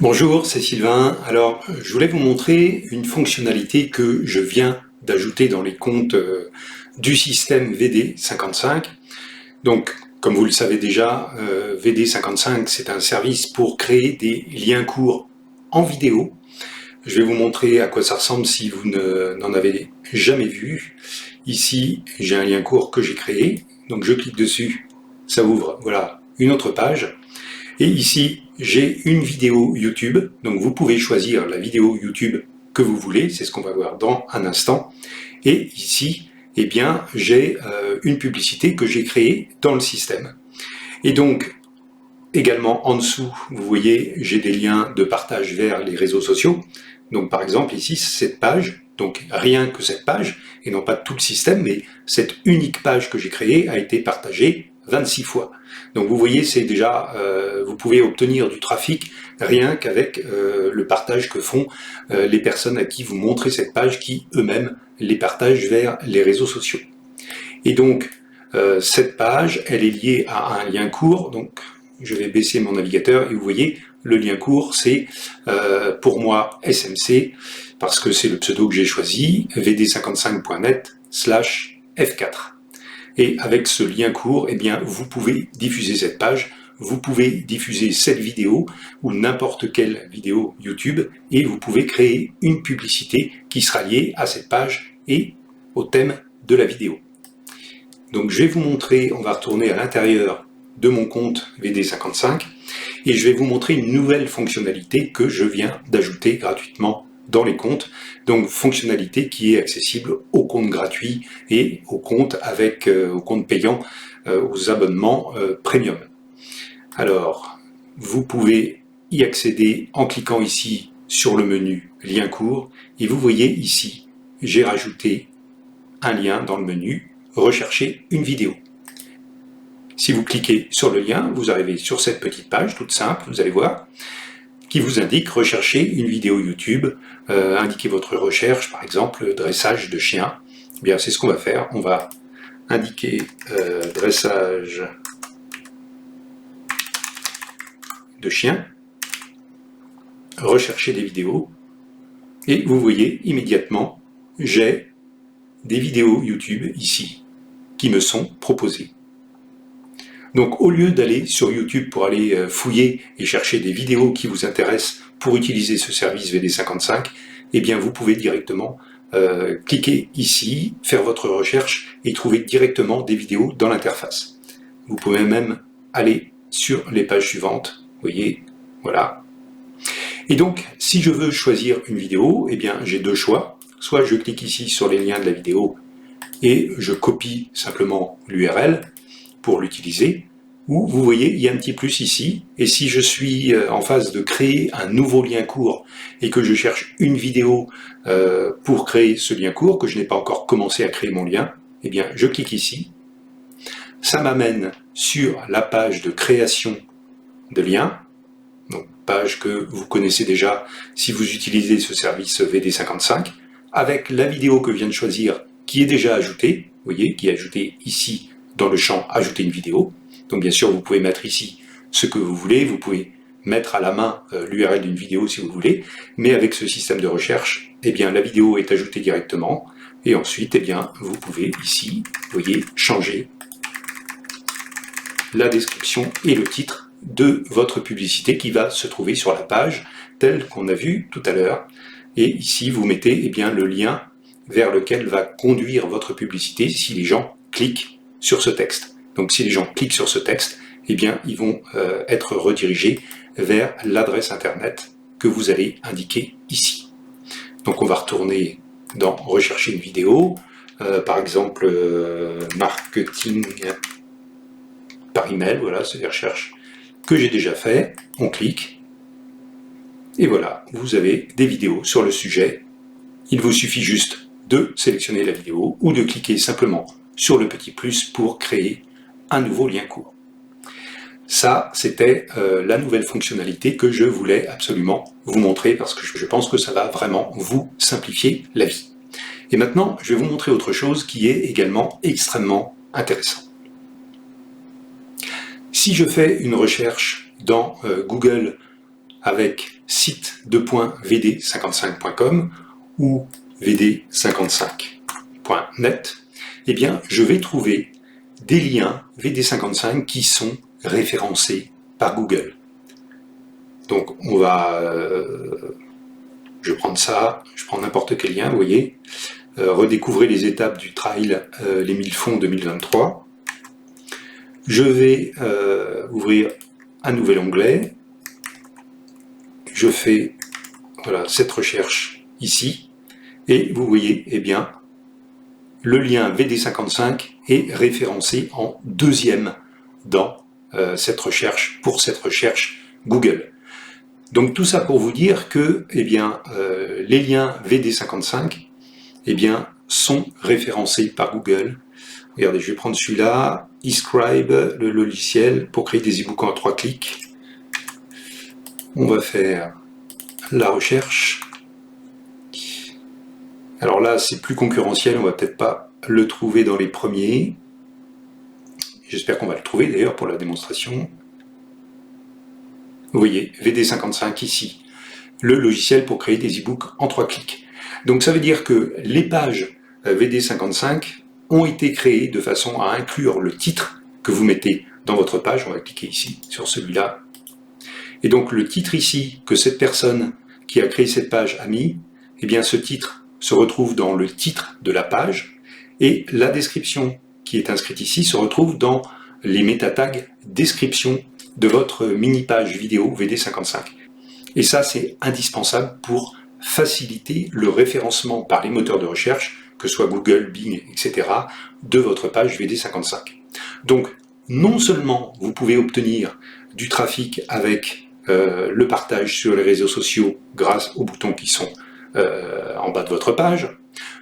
Bonjour, c'est Sylvain. Alors, je voulais vous montrer une fonctionnalité que je viens d'ajouter dans les comptes du système VD55. Donc, comme vous le savez déjà, VD55, c'est un service pour créer des liens courts en vidéo. Je vais vous montrer à quoi ça ressemble si vous n'en avez jamais vu. Ici, j'ai un lien court que j'ai créé. Donc, je clique dessus, ça ouvre, voilà, une autre page. Et ici, j'ai une vidéo YouTube, donc vous pouvez choisir la vidéo YouTube que vous voulez, c'est ce qu'on va voir dans un instant. Et ici, eh bien, j'ai une publicité que j'ai créée dans le système. Et donc, également en dessous, vous voyez, j'ai des liens de partage vers les réseaux sociaux. Donc par exemple, ici, cette page, donc rien que cette page, et non pas tout le système, mais cette unique page que j'ai créée a été partagée 26 fois. Donc vous voyez, c'est déjà, vous pouvez obtenir du trafic rien qu'avec le partage que font les personnes à qui vous montrez cette page, qui eux-mêmes les partagent vers les réseaux sociaux. Et donc, cette page, elle est liée à un lien court, donc je vais baisser mon navigateur et vous voyez, le lien court, c'est pour moi SMC, parce que c'est le pseudo que j'ai choisi, vd55.net/f4. Et avec ce lien court, eh bien, vous pouvez diffuser cette page, vous pouvez diffuser cette vidéo ou n'importe quelle vidéo YouTube et vous pouvez créer une publicité qui sera liée à cette page et au thème de la vidéo. Donc je vais vous montrer, on va retourner à l'intérieur de mon compte VD55 et je vais vous montrer une nouvelle fonctionnalité que je viens d'ajouter gratuitement dans les comptes. Donc fonctionnalité qui est accessible aux comptes gratuits et aux comptes aux comptes payants, aux abonnements premium. Alors, vous pouvez y accéder en cliquant ici sur le menu lien court et vous voyez ici, j'ai rajouté un lien dans le menu rechercher une vidéo. Si vous cliquez sur le lien, vous arrivez sur cette petite page toute simple, vous allez voir, qui vous indique rechercher une vidéo YouTube, indiquer votre recherche, par exemple dressage de chiens. Eh bien, c'est ce qu'on va faire, on va indiquer dressage de chiens, rechercher des vidéos, et vous voyez immédiatement, j'ai des vidéos YouTube ici qui me sont proposées. Donc au lieu d'aller sur YouTube pour aller fouiller et chercher des vidéos qui vous intéressent pour utiliser ce service VD55, eh bien vous pouvez directement cliquer ici, faire votre recherche et trouver directement des vidéos dans l'interface. Vous pouvez même aller sur les pages suivantes, vous voyez, voilà. Et donc si je veux choisir une vidéo, eh bien j'ai deux choix. Soit je clique ici sur les liens de la vidéo et je copie simplement l'URL pour l'utiliser, ou vous voyez, il y a un petit plus ici, et si je suis en phase de créer un nouveau lien court et que je cherche une vidéo pour créer ce lien court, que je n'ai pas encore commencé à créer mon lien, eh bien je clique ici, ça m'amène sur la page de création de liens, donc page que vous connaissez déjà si vous utilisez ce service VD55, avec la vidéo que je viens de choisir qui est déjà ajoutée, vous voyez, qui est ajoutée ici dans le champ ajouter une vidéo. Donc bien sûr vous pouvez mettre ici ce que vous voulez, vous pouvez mettre à la main l'URL d'une vidéo si vous voulez, mais avec ce système de recherche, eh bien la vidéo est ajoutée directement et ensuite eh bien vous pouvez ici, vous voyez, changer la description et le titre de votre publicité qui va se trouver sur la page telle qu'on a vu tout à l'heure. Et ici vous mettez eh bien le lien vers lequel va conduire votre publicité si les gens cliquent sur ce texte. Donc si les gens cliquent sur ce texte, eh bien ils vont être redirigés vers l'adresse internet que vous allez indiquer ici. Donc on va retourner dans rechercher une vidéo, par exemple marketing par email, voilà, c'est des recherches que j'ai déjà fait, on clique, et voilà, vous avez des vidéos sur le sujet. Il vous suffit juste de sélectionner la vidéo ou de cliquer simplement sur le petit plus pour créer un nouveau lien court. Ça, c'était la nouvelle fonctionnalité que je voulais absolument vous montrer parce que je pense que ça va vraiment vous simplifier la vie. Et maintenant, je vais vous montrer autre chose qui est également extrêmement intéressant. Si je fais une recherche dans Google avec site.vd55.com ou vd55.net, eh bien, je vais trouver des liens VD55 qui sont référencés par Google. Donc, on va... je vais prendre ça, je prends n'importe quel lien, vous voyez. Redécouvrez les étapes du trail Les 1000 fonds 2023. Je vais ouvrir un nouvel onglet. Je fais voilà, cette recherche ici. Et vous voyez, eh bien, le lien VD55 est référencé en deuxième dans cette recherche, pour cette recherche Google. Donc tout ça pour vous dire que eh bien, les liens VD55 eh bien, sont référencés par Google. Regardez, je vais prendre celui-là, eScribe, le logiciel pour créer des e-books en 3 clics. On va faire la recherche. Alors là, c'est plus concurrentiel, on va peut-être pas le trouver dans les premiers. J'espère qu'on va le trouver d'ailleurs pour la démonstration. Vous voyez, VD55 ici, le logiciel pour créer des e-books en 3 clics. Donc ça veut dire que les pages VD55 ont été créées de façon à inclure le titre que vous mettez dans votre page. On va cliquer ici sur celui-là. Et donc le titre ici que cette personne qui a créé cette page a mis, eh bien ce titre se retrouve dans le titre de la page et la description qui est inscrite ici se retrouve dans les métatags description de votre mini-page vidéo VD55. Et ça, c'est indispensable pour faciliter le référencement par les moteurs de recherche, que ce soit Google, Bing, etc., de votre page VD55. Donc, non seulement vous pouvez obtenir du trafic avec le partage sur les réseaux sociaux grâce aux boutons qui sont en bas de votre page,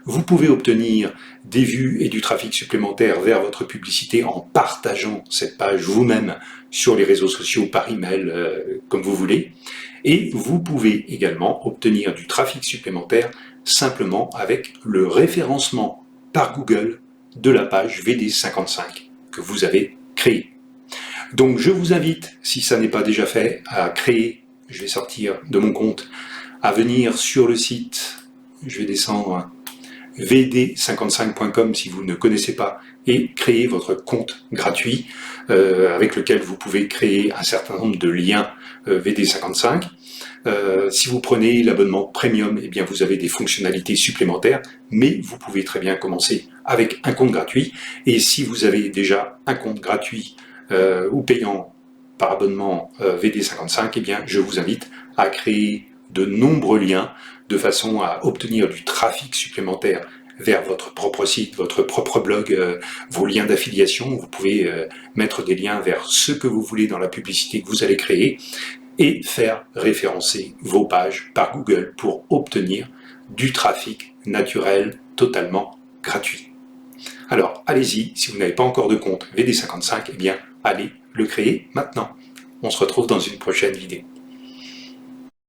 vous pouvez obtenir des vues et du trafic supplémentaire vers votre publicité en partageant cette page vous-même sur les réseaux sociaux, par email, comme vous voulez. Et vous pouvez également obtenir du trafic supplémentaire simplement avec le référencement par Google de la page VD55 que vous avez créée. Donc je vous invite, si ça n'est pas déjà fait, à créer, je vais sortir de mon compte, à venir sur le site, je vais descendre vd55.com si vous ne connaissez pas, et créer votre compte gratuit avec lequel vous pouvez créer un certain nombre de liens VD55. Si vous prenez l'abonnement premium, eh bien vous avez des fonctionnalités supplémentaires, mais vous pouvez très bien commencer avec un compte gratuit. Et si vous avez déjà un compte gratuit ou payant par abonnement VD55, eh bien je vous invite à créer de nombreux liens de façon à obtenir du trafic supplémentaire vers votre propre site, votre propre blog, vos liens d'affiliation. Vous pouvez mettre des liens vers ce que vous voulez dans la publicité que vous allez créer et faire référencer vos pages par Google pour obtenir du trafic naturel totalement gratuit. Alors, allez-y, si vous n'avez pas encore de compte VD55, eh bien, allez le créer maintenant. On se retrouve dans une prochaine vidéo.